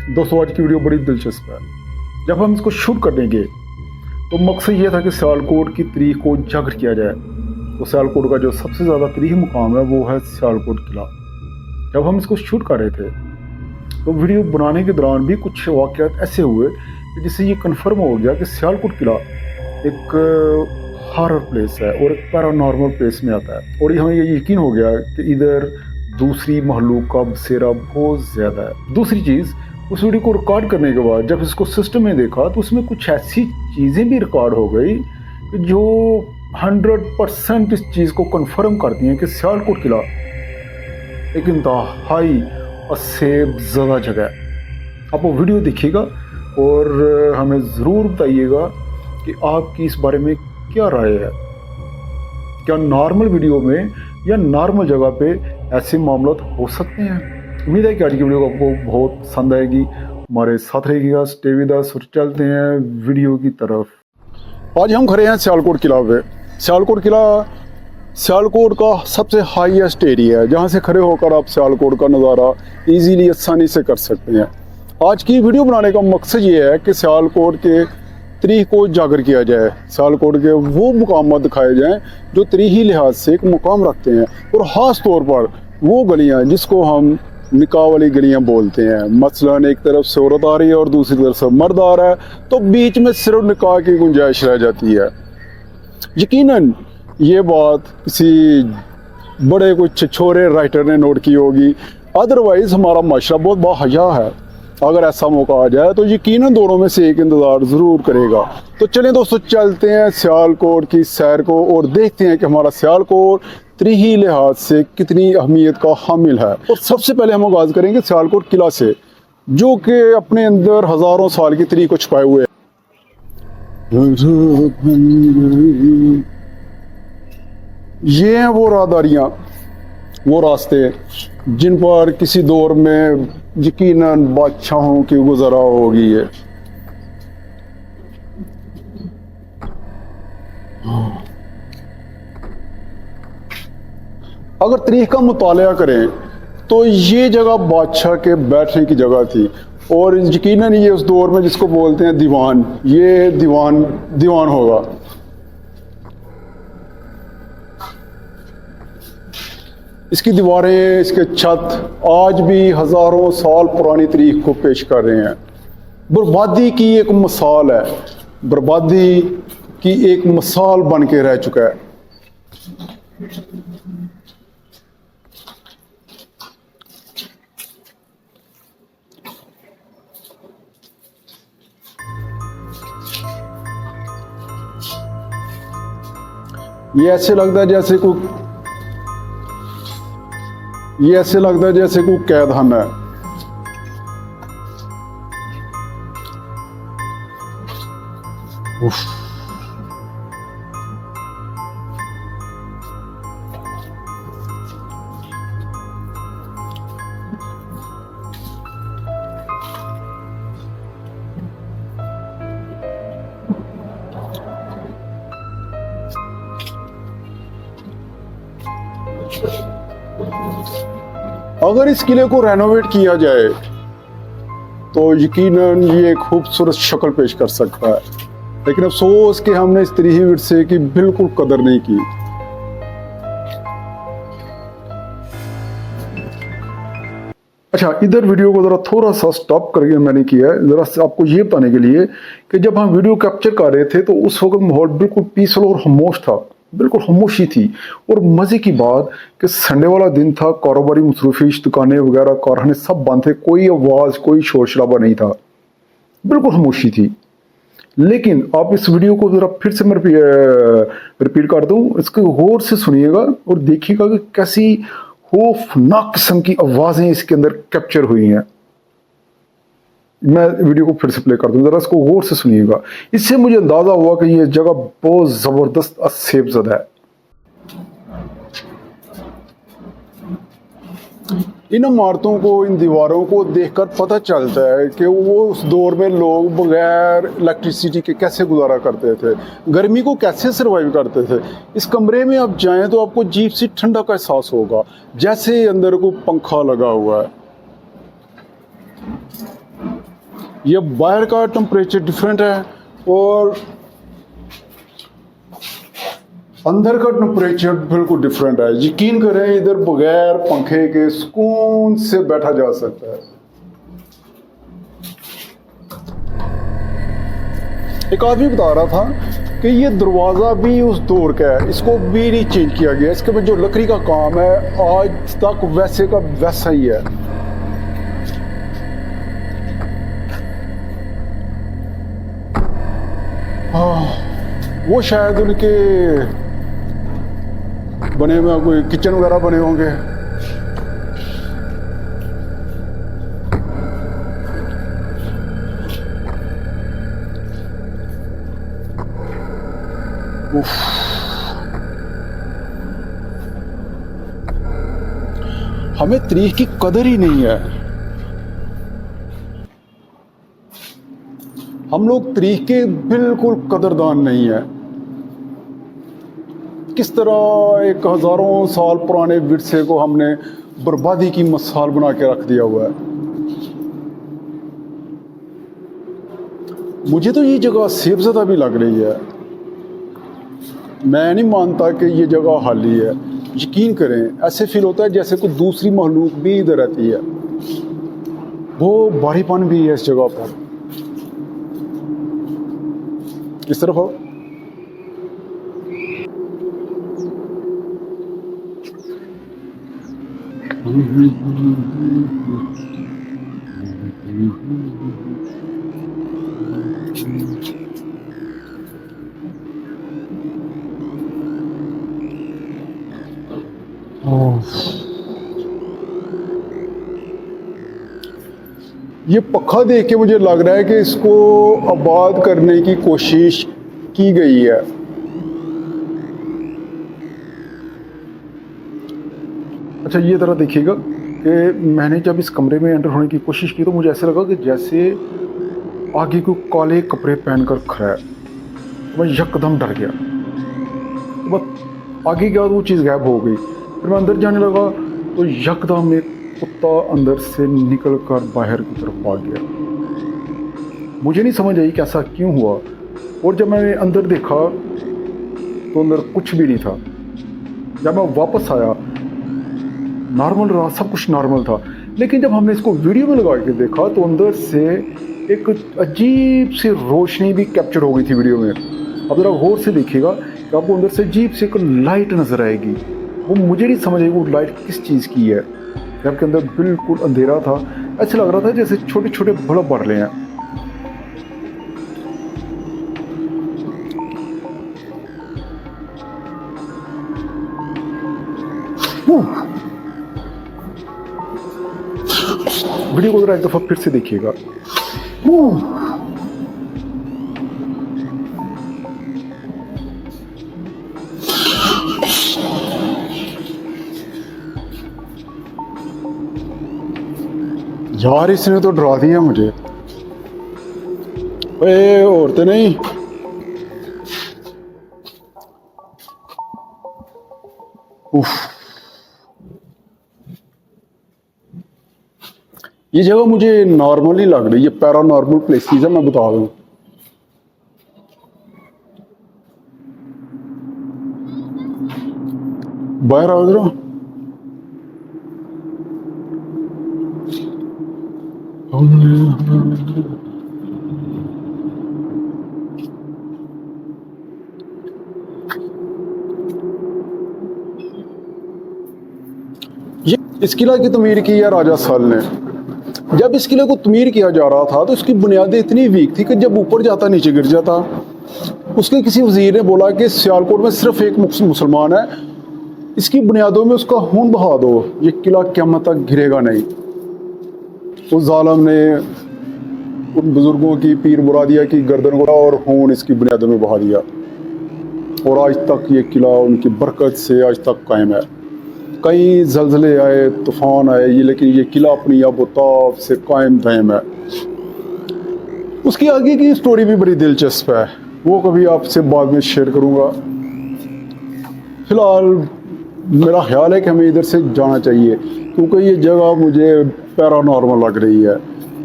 दोस्तों आज की वीडियो बड़ी दिलचस्प है। जब हम इसको शूट करने गए तो मकसद ये था कि सियालकोट की तारीख को उजागर किया जाए। तो सियालकोट का जो सबसे ज़्यादा तारीखी मुकाम है वो है सियालकोट किला। जब हम इसको शूट कर रहे थे तो वीडियो बनाने के दौरान भी कुछ वाक़यात ऐसे हुए कि जिससे ये कन्फर्म हो गया कि सियालकोट किला एक हॉरर प्लेस है और एक पैरानॉर्मल प्लेस में आता है। और हमें ये यकीन हो गया कि इधर दूसरी महलूक का बसेरा बहुत ज़्यादा है। दूसरी चीज़, उस वीडियो को रिकॉर्ड करने के बाद जब इसको सिस्टम में देखा तो उसमें कुछ ऐसी चीज़ें भी रिकॉर्ड हो गई जो 100% इस चीज़ को कन्फर्म करती हैं कि सियालकोट किला एक इंतहाई असेब ज़्यादा जगह है। आप वो वीडियो देखिएगा और हमें ज़रूर बताइएगा कि आपकी इस बारे में क्या राय है। क्या नॉर्मल वीडियो में या नॉर्मल जगह पे ऐसे मामला हो सकते हैं? उम्मीद है कि आज की वीडियो आपको बहुत पसंद आएगी। हमारे साथ रहिएगा, स्टे विद अस और चलते हैं वीडियो की तरफ। आज हम खड़े हैं सियालकोट किला पे। सियालकोट किला सियालकोट का सबसे हाईएस्ट एरिया है जहाँ से खड़े होकर आप सियालकोट का नज़ारा इजीली आसानी से कर सकते हैं। आज की वीडियो बनाने का मकसद ये है कि सियालकोट के तारीख को उजागर किया जाए, सियालकोट के वो मुकाम दिखाए जाएं जो तारीखी लिहाज से एक मुकाम रखते हैं, और ख़ास तौर पर वो गलियां जिसको हम निकाह वाली गलियां बोलते हैं। मसलन एक तरफ से औरत आ रही है और दूसरी तरफ से मर्द आ रहा है तो बीच में सिर्फ निकाह की गुंजाइश रह जाती है। यकीनन ये बात किसी बड़े कुछ छोरे राइटर ने नोट की होगी, अदरवाइज़ हमारा माशरा बहुत बाहया है। अगर ऐसा मौका आ जाए तो यकीनन दोनों में से एक इंतज़ार ज़रूर करेगा। तो चलें दोस्तों, चलते हैं सियालकोट की सैर को और देखते हैं कि हमारा सियालकोट तारीखी लिहाज से कितनी अहमियत का हामिल है। और सबसे पहले हम आगाज़ करेंगे सियालकोट किला से, जो कि अपने अंदर हज़ारों साल की तारीख को छुपाए हुए है। ये हैं वो राहदारियाँ, वो रास्ते जिन पर किसी दौर में यकीनन बादशाहों की गुज़रा होगी है। अगर तारीख का मुताला करें तो ये जगह बादशाह के बैठने की जगह थी, और यकीनन ये उस दौर में जिसको बोलते हैं दीवान, ये दीवान होगा। इसकी दीवारें, इसके छत आज भी हज़ारों साल पुरानी तारीख को पेश कर रहे हैं। बर्बादी की एक मिसाल है, बर्बादी की एक मिसाल बन के रह चुका है। ये ऐसे लगता है जैसे कोई कैदखाना है। अगर इस किले को रेनोवेट किया जाए तो यकीनन ये खूबसूरत शक्ल पेश कर सकता है, लेकिन अफसोस कि हमने इस तारीखी विरसे की बिल्कुल कदर नहीं की। अच्छा, इधर वीडियो को ज़रा थोड़ा सा स्टॉप करके मैंने किया है ज़रा आपको ये बताने के लिए कि जब हम वीडियो कैप्चर कर रहे थे तो उस वक्त माहौल बिल्कुल पीसफुल और खामोश था, बिल्कुल खामोशी थी। और मज़े की बात कि संडे वाला दिन था, कारोबारी मसरूफिश, दुकानें वगैरह कारखाने सब बंद थे, कोई आवाज़ कोई शोर शराबा नहीं था, बिल्कुल खामोशी थी। लेकिन आप इस वीडियो को ज़रा फिर से मैं रिपीट कर दूँ, इसको गौर से सुनिएगा और देखिएगा कि कैसी खौफनाक किस्म की आवाज़ें इसके अंदर कैप्चर हुई हैं। मैं वीडियो को फिर से प्ले कर दूं, जरा इसको गौर से सुनिएगा। इससे मुझे अंदाजा हुआ कि ये जगह बहुत जबरदस्त असेब ज़दा है। इन इमारतों को, इन दीवारों को देखकर पता चलता है कि वो उस दौर में लोग बगैर इलेक्ट्रिसिटी के कैसे गुजारा करते थे, गर्मी को कैसे सरवाइव करते थे। इस कमरे में आप जाएं तो आपको अजीब सी ठंडा का एहसास होगा, जैसे अंदर को पंखा लगा हुआ है। ये बाहर का टेम्परेचर डिफरेंट है और अंदर का टेम्परेचर बिल्कुल डिफरेंट है। यकीन करें इधर बगैर पंखे के सुकून से बैठा जा सकता है। एक आदमी बता रहा था कि ये दरवाज़ा भी उस दौर का है, इसको भी नहीं चेंज किया गया, इसके में जो लकड़ी का काम है आज तक वैसे का वैसा ही है। वो शायद उनके बने हुए कोई किचन वगैरह बने होंगे। हमें तारीख की कदर ही नहीं है। हम लोग तारीख के बिल्कुल कदरदान नहीं है। किस तरह एक हजारों साल पुराने विरसे को हमने बर्बादी की मिसाल बना के रख दिया हुआ है। मुझे तो ये जगह सेफज़दा भी लग रही है। मैं नहीं मानता कि ये जगह खाली है। यकीन करें ऐसे फील होता है जैसे कोई दूसरी महलूक भी इधर रहती है। वो भारीपन भी है इस जगह पर। इस तरफ हो। ये पक्का देख के मुझे लग रहा है कि इसको आबाद करने की कोशिश की गई है। अच्छा ये तरह देखिएगा कि मैंने जब इस कमरे में एंटर होने की कोशिश की तो मुझे ऐसा लगा कि जैसे आगे को काले कपड़े पहनकर खड़ा है। तो मैं यकदम डर गया। तो बस आगे क्या वो चीज़ गायब हो गई। फिर मैं अंदर जाने लगा तो यकदम एक कुत्ता अंदर से निकलकर बाहर की तरफ भाग गया। मुझे नहीं समझ आई कि ऐसा क्यों हुआ। और जब मैंने अंदर देखा तो अंदर कुछ भी नहीं था। जब मैं वापस आया नॉर्मल रहा, सब कुछ नॉर्मल था। लेकिन जब हमने इसको वीडियो में लगा के देखा तो अंदर से एक अजीब सी रोशनी भी कैप्चर हो गई थी वीडियो में। अब ज़रा गौर से देखिएगा कि आपको अंदर से अजीब सी एक लाइट नज़र आएगी। वो मुझे नहीं समझ आई वो लाइट किस चीज़ की है। जबकि अंदर बिल्कुल अंधेरा था। ऐसा लग रहा था जैसे छोटे छोटे बल्ब बढ़ रहे हैं। वीडियो को जरा एक दफा फिर से देखिएगा। यार इसने तो डरा दिया मुझे। ओए औरतें नहीं। उफ, ये जगह मुझे नॉर्मल ही लग रही है। पैरानॉर्मल प्लेसेस है, मैं बता दूं। बाहर आओ जरा। ये इस किला की तमीर की है राजा साल ने। जब इस किले को तमीर किया जा रहा था तो इसकी बुनियादें इतनी वीक थी कि जब ऊपर जाता नीचे गिर जाता। उसके किसी वजीर ने बोला कि सियालकोट में सिर्फ एक मुसलमान है, इसकी बुनियादों में उसका खून बहा दो, ये किला क़यामत तक गिरेगा नहीं। उस जालिम ने उन बुजुर्गों की पीर मुरादिया की गर्दन उड़ा और खून इसकी बुनियादों में बहा दिया। और आज तक ये किला उनकी बरकत से आज तक कायम है। कई जल्जले आए, तूफान आए, लेकिन ये किला अपनी आबोताब से कायम दायम है। उसकी आगे की स्टोरी भी बड़ी दिलचस्प है, वो कभी आपसे बाद में शेयर करूँगा। फिलहाल मेरा ख्याल है कि हमें इधर से जाना चाहिए क्योंकि ये जगह मुझे पैरानॉर्मल लग रही है।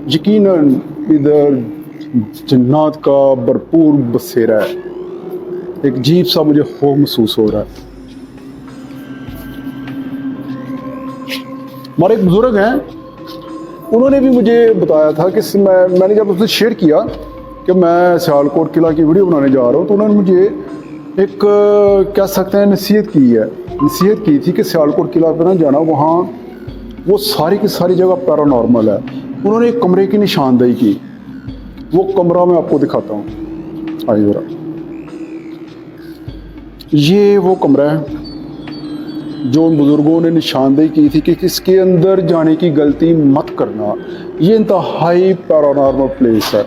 यकीनन इधर जन्नत का भरपूर बसेरा है। एक अजीब सा मुझे खौफ महसूस हो रहा है। हमारे एक बुजुर्ग हैं, उन्होंने भी मुझे बताया था कि मैंने जब उससे शेयर किया कि मैं सियालकोट किला की वीडियो बनाने जा रहा हूँ, तो उन्होंने मुझे एक कह सकते हैं नसीहत की थी कि सियालकोट किला पे ना जाना, वहाँ वो सारी की सारी जगह पैरानॉर्मल है। उन्होंने एक कमरे की निशानदेही की, वो कमरा मैं आपको दिखाता हूँ, आइए जरा। ये वो कमरा है जो उन बुज़ुर्गों ने निशानदेही की थी कि किसके अंदर जाने की गलती मत करना। ये इंतहाई पैरानॉर्मल प्लेस है,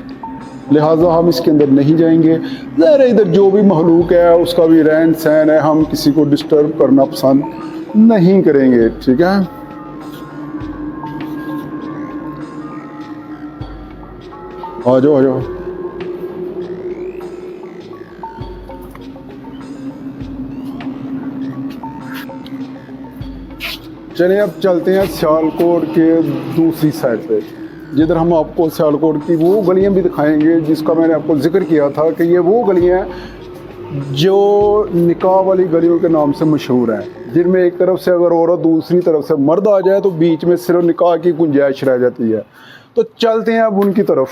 लिहाजा हम इसके अंदर नहीं जाएंगे। ज़रा इधर जो भी महलूक है उसका भी रहन सहन है, हम किसी को डिस्टर्ब करना पसंद नहीं करेंगे, ठीक है। आ जाओ आ जाओ। चलिए अब चलते हैं सियालकोट के दूसरी साइड पे, जिधर हम आपको सियालकोट की वो गलियां भी दिखाएंगे जिसका मैंने आपको जिक्र किया था कि ये वो गलियां हैं जो निकाह वाली गलियों के नाम से मशहूर हैं, जिनमें एक तरफ से अगर औरत दूसरी तरफ से मर्द आ जाए तो बीच में सिर्फ निकाह की गुंजाइश रह जाती है। तो चलते हैं अब उनकी तरफ।